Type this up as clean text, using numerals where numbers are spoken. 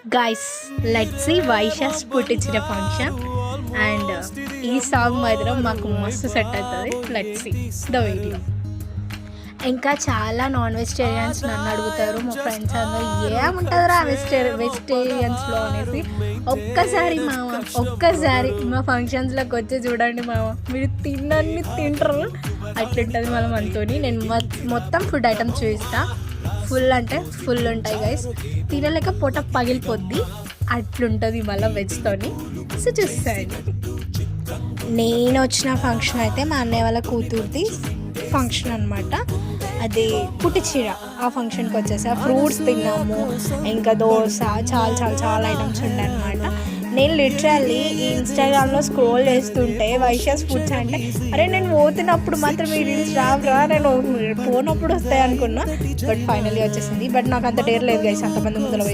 Guys let's see Vaishyas పుట్టించిన function and ఈ song మాత్రం మాకు మస్తు సెట్ అవుతుంది. Let's see the video. ఇంకా చాలా నాన్ వెజిటేరియన్స్ నన్ను అడుగుతారు, మా ఫ్రెండ్స్ అందరూ ఏముంటుందిరా వెజిటేరియన్స్లో అనేసి. ఒక్కసారి మా ఫంక్షన్స్లోకి వచ్చి చూడండి మామ, మీరు తిన్నన్ని తింటారు అట్లుంటుంది మనం అంతోని. నేను మొత్తం ఫుడ్ ఐటమ్స్ చూపిస్తా. ఫుల్ అంటే ఫుల్ ఉంటాయి గైస్, తినలేక పూట పగిలిపోద్ది అట్లుంటుంది మళ్ళీ వెజ్తోని. సో చూస్తాను. నేను వచ్చిన ఫంక్షన్ అయితే మా అన్నయ్య వాళ్ళ కూతురుది ఫంక్షన్ అనమాట. అది పుట్టిచీర. ఆ ఫంక్షన్కి వచ్చేసి ఫ్రూట్స్ తిన్నాము, ఇంకా దోశ, చాలా చాలా చాలా ఐటమ్స్ ఉండే అనమాట. నేను లిటరల్లీ ఈ ఇన్స్టాగ్రామ్లో స్క్రోల్ చేస్తుంటే వైశాస్ ఫుడ్స్ అంటే అరే నేను పోతున్నప్పుడు మాత్రం ఈ రీల్స్ రావురా, నేను పోనప్పుడు వస్తాయి అనుకున్నా. బట్ ఫైనల్లీ వచ్చేసింది. బట్ నాకు అంత డేర్ లేదు గైస్, అంతమంది ముందులో